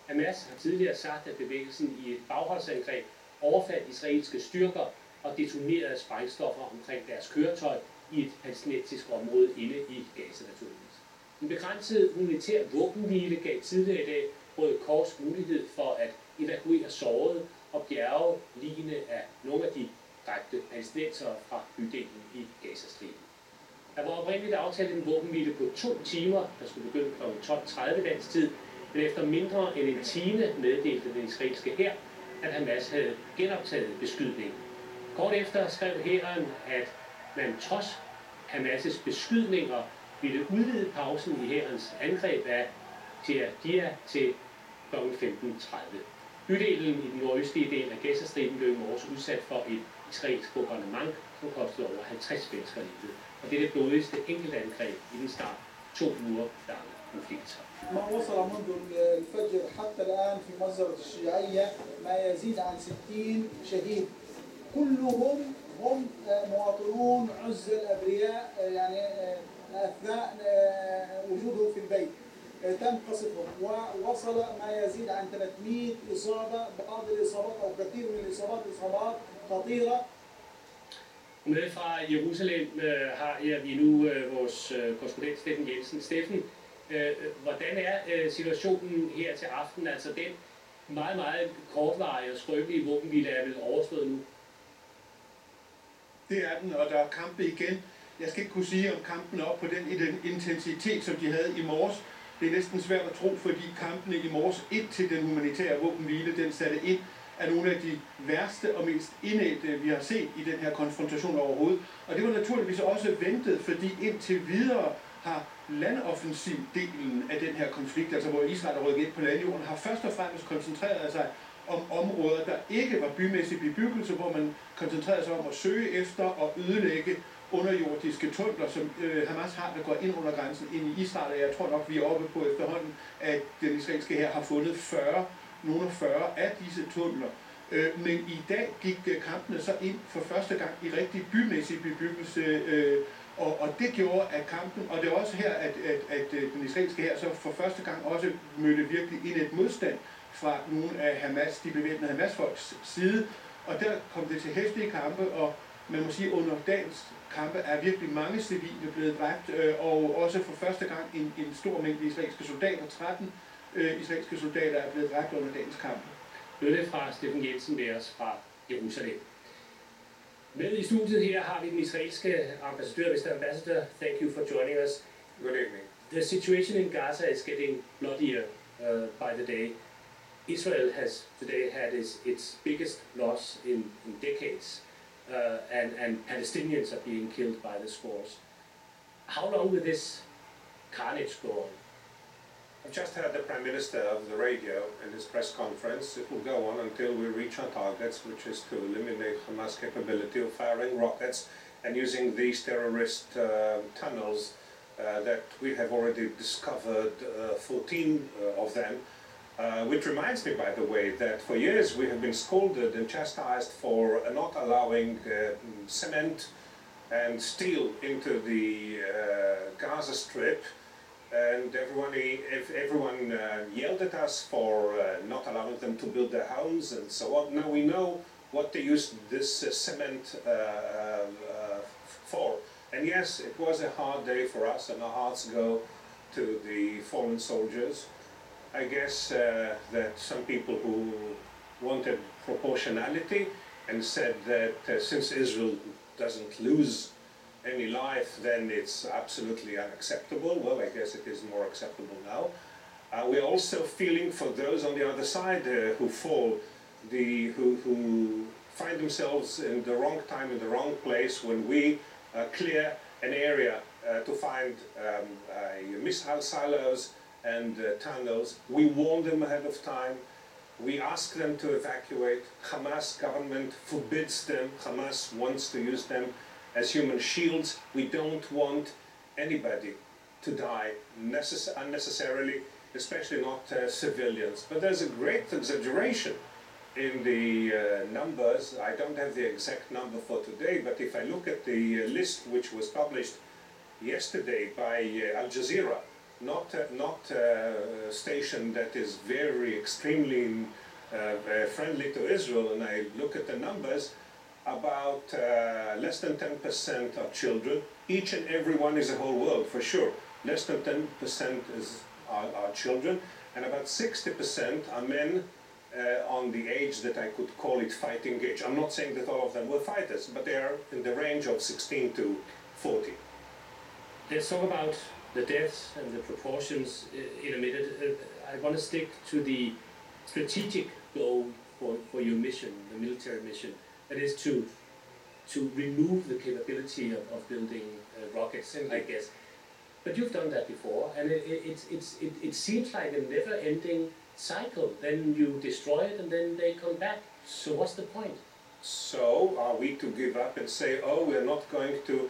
Hamas har tidligere sagt, at bevægelsen i et bagholdsangreb overfaldt israelske styrker og detonerede sprængstoffer omkring deres køretøj i et palæstinensisk område inde i Gaza naturligvis. En begrænset humanitær våbenhvile gav tidligere i dag Røde Kors mulighed for at evakuere sårede og bjerge ligene af nogle af de dræbte palæstinensere fra bydelen i Gazastriben. Der var oprindeligt aftalt en våbenhvile på 2 timer, der skulle begynde kl. 12:30 dansk tid, men efter mindre end en time meddelte den israelske hær, at Hamas havde genoptaget beskydningen. Kort efter skrev hæren, at man trods Hamas' beskydninger ville udvide pausen i hærens angreb af Tirdia til kl. 15:30. Bydelen i den nordøstlige del af Gazastriben blev i morges udsat for et israelsk bombardement, som kostede over 50 mennesker livet. Og det er det blodigste enkeltangreb i den snart 2 uger lange konflikt. ما وصل منذ الفجر حتى الآن في مجزرة الشيعية ما يزيد عن 60 شهيد كلهم هم مواطنون عزل أبرياء يعني أثناء وجوده في البيت تم قصفهم ووصل ما يزيد عن 300 إصابة بعض الإصابات أو كثير من الإصابات إصابات خطيرة. Med fra Jerusalem har vi nu vores korrespondent Steffen Jensen. Steffen, hvordan er situationen her til aften? Altså den meget, meget kortvarige og skrøbelige våbenhvile er vel overstået nu? Det er den, og der er kampe igen. Jeg skal ikke kunne sige, om kampen er op på den intensitet, som de havde i morges. Det er næsten svært at tro, fordi kampene i morges indtil den humanitære våbenhvile, den satte ind, er nogle af de værste og mest indædte, vi har set i den her konfrontation overhovedet. Og det var naturligvis også ventet, fordi indtil videre har landoffensivdelen af den her konflikt, altså hvor Israel er rykket ind på landjorden, har først og fremmest koncentreret sig om områder, der ikke var bymæssig bebyggelse, hvor man koncentrerede sig om at søge efter og ødelægge underjordiske tunneler, som Hamas har, der går ind under grænsen ind i Israel. Og jeg tror nok, vi er oppe på efterhånden, at den israelske hær har fundet 40 af disse tunneler. Men i dag gik kampene så ind for første gang i rigtig bymæssig bebyggelse, og det gjorde, at kampen, og det er også her, at den israelske hær så for første gang også mødte virkelig ind et modstand fra nogle af Hamas, de bevæbnede Hamas-folks side, og der kom det til heftige kampe, og man må sige, under dagens kampe er virkelig mange civile blevet dræbt, og også for første gang en stor mængde israelske soldater, 13 israelske soldater er blevet dræbt under dagens kampe. Nu er det fra Steffen Jensen med os fra Jerusalem. Med i studiet her har vi den israelske ambassadør, Mr. Ambassador. Thank you for joining us. Good evening. The situation in Gaza is getting bloodier by the day. Israel has today had its biggest loss in decades, and Palestinians are being killed by the scores. How long will this carnage go on? I've just heard the Prime Minister of the radio in his press conference. It will go on until we reach our targets, which is to eliminate Hamas' capability of firing rockets and using these terrorist tunnels that we have already discovered 14 of them. Which reminds me, by the way, that for years we have been scolded and chastised for not allowing cement and steel into the Gaza Strip, and everyone yelled at us for not allowing them to build their homes and so on. Now we know what they used this cement for. And yes, it was a hard day for us, and our hearts go to the fallen soldiers. I guess that some people who wanted proportionality and said that since Israel doesn't lose any life, then it's absolutely unacceptable. Well, I guess it is more acceptable now. We're also feeling for those on the other side who fall, who find themselves in the wrong time, in the wrong place when we clear an area to find missile silos and tunnels. We warn them ahead of time. We ask them to evacuate. Hamas government forbids them. Hamas wants to use them as human shields. We don't want anybody to die unnecessarily, especially not civilians. But there's a great exaggeration in the numbers. I don't have the exact number for today, but if I look at the list which was published yesterday by Al Jazeera, not a station that is very extremely friendly to Israel, and I look at the numbers, about less than 10% are children. Each and every one is a whole world, for sure. Less than 10% are children, and about 60% are men on the age that I could call it fighting age. I'm not saying that all of them were fighters, but they are in the range of 16 to 40. Let's talk about the deaths and the proportions in a minute. I want to stick to the strategic goal for your mission, the military mission, that is to remove the capability of building rockets, I guess. But you've done that before, and it seems like a never-ending cycle. Then you destroy it, and then they come back. So what's the point? So are we to give up and say, oh, we're not going to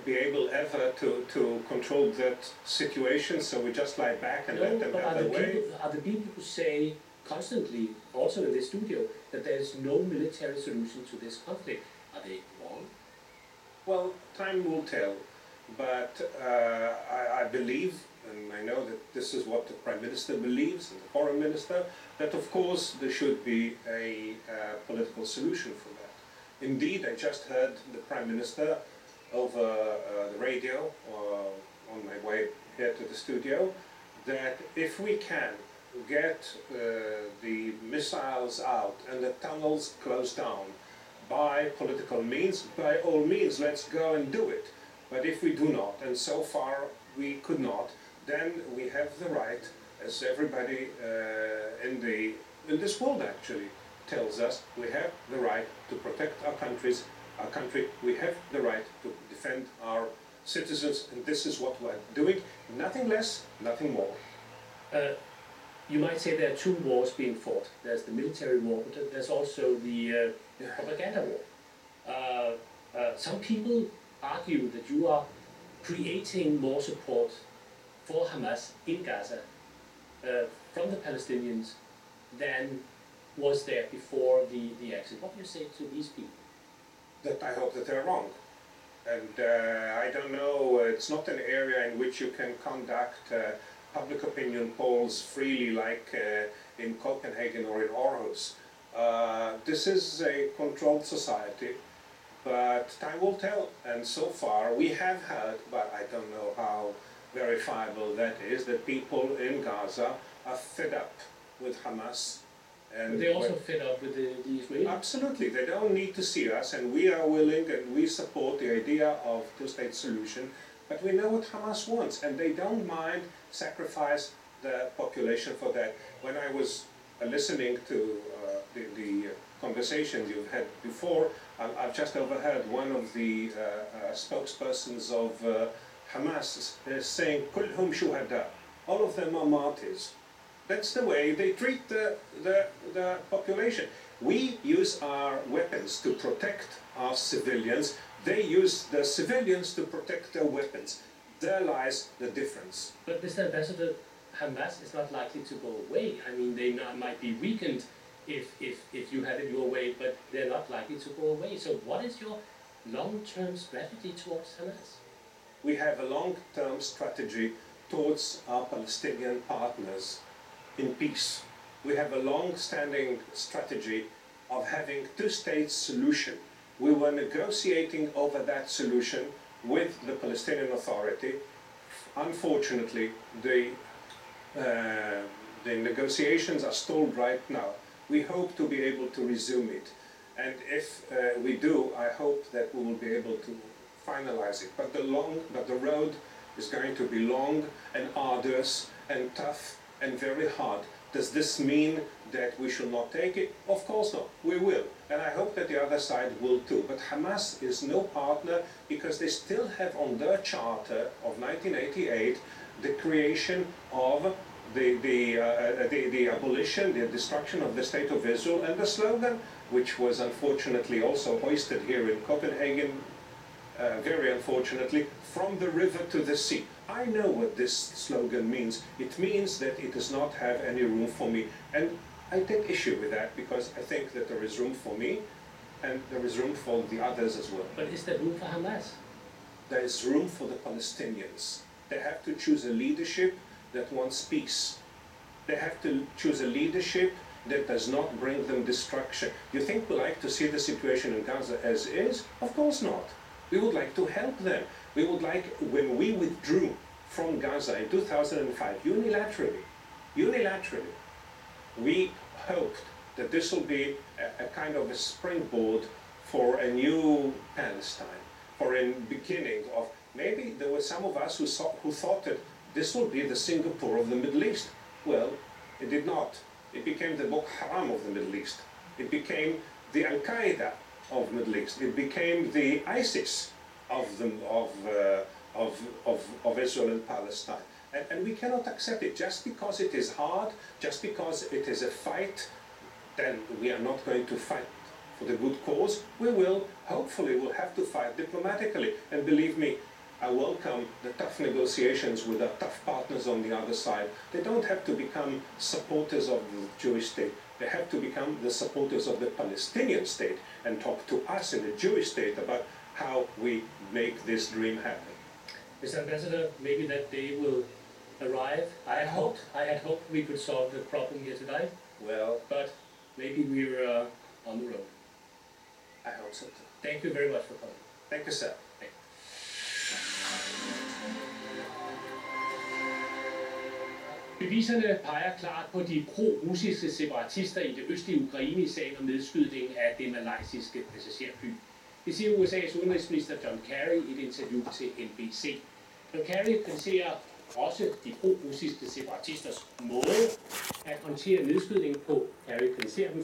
be able ever to control that situation, so we just lie back and let them have their way? Are the people who say constantly, also in this studio, that there is no military solution to this conflict, are they wrong? Well, time will tell, but I believe, and I know that this is what the Prime Minister believes, and the Foreign Minister, that of course there should be a political solution for that. Indeed, I just heard the Prime Minister over the radio on my way here to the studio, that if we can get the missiles out and the tunnels closed down by political means, by all means, let's go and do it. But if we do not, and so far we could not, then we have the right, as everybody in this world actually tells us, we have the right to protect our country. We have the right to defend our citizens, and this is what we're doing. Nothing less, nothing more. You might say there are two wars being fought. There's the military war, but there's also the propaganda war. Some people argue that you are creating more support for Hamas in Gaza from the Palestinians than was there before the accident. What do you say to these people? That I hope that they're wrong. And I don't know, it's not an area in which you can conduct public opinion polls freely like in Copenhagen or in Aarhus. This is a controlled society, but time will tell. And so far we have heard, but I don't know how verifiable that is, that people in Gaza are fed up with Hamas. And they also fed up with the Israelis? Absolutely, they don't need to see us, and we are willing and we support the idea of two-state solution, but we know what Hamas wants, and they don't mind sacrifice the population for that. When I was listening to the conversation you've had before, I've just overheard one of the spokespersons of Hamas saying, "Kulhum shuhada," all of them are martyrs. That's the way they treat the population. We use our weapons to protect our civilians. They use the civilians to protect their weapons. There lies the difference. But Mr. Ambassador, Hamas is not likely to go away. I mean, they might be weakened if you had it your way, but they're not likely to go away. So what is your long-term strategy towards Hamas? We have a long-term strategy towards our Palestinian partners in peace. We have a long-standing strategy of having two-state solution. We were negotiating over that solution with the Palestinian Authority. Unfortunately, the negotiations are stalled right now. We hope to be able to resume it. And if we do, I hope that we will be able to finalize it. But the road is going to be long and arduous and tough and very hard. Does this mean that we should not take it? Of course not. We will. And I hope that the other side will too. But Hamas is no partner because they still have on their charter of 1988 the creation of the abolition, the destruction of the State of Israel, and the slogan, which was unfortunately also hoisted here in Copenhagen, very unfortunately, from the river to the sea. I know what this slogan means. It means that it does not have any room for me. And I take issue with that because I think that there is room for me and there is room for the others as well. But is there room for Hamas? There is room for the Palestinians. They have to choose a leadership that wants peace. They have to choose a leadership that does not bring them destruction. You think we like to see the situation in Gaza as is? Of course not. We would like to help them. We would like, when we withdrew from Gaza in 2005, unilaterally, we hoped that this will be a kind of a springboard for a new Palestine, for a beginning of, maybe there were some of us who thought that this will be the Singapore of the Middle East. Well, it did not. It became the Boko Haram of the Middle East. It became the Al-Qaeda of the Middle East. It became the ISIS of Israel and Palestine. And we cannot accept it. Just because it is hard, just because it is a fight, then we are not going to fight for the good cause. We will, hopefully, will have to fight diplomatically. And believe me, I welcome the tough negotiations with our tough partners on the other side. They don't have to become supporters of the Jewish state. They have to become the supporters of the Palestinian state and talk to us in the Jewish state about how we make this dream happen. Mr. Ambassador, maybe that day will arrive. I had hoped we could solve the problem here today. Well, but maybe we're on the road. I hope so too. Thank you very much for coming. Thank you, sir. Beviserne peger klart på de pro-russiske separatister i det østlige Ukraine i sagen om nedskydningen af det malaysiske passagerfly. Det siger USA's udenrigsminister John Kerry i et interview til NBC. John Kerry kritiserer også de pro-russiske separatisters måde at håndtere nedskydningen på. Kerry kritiserer dem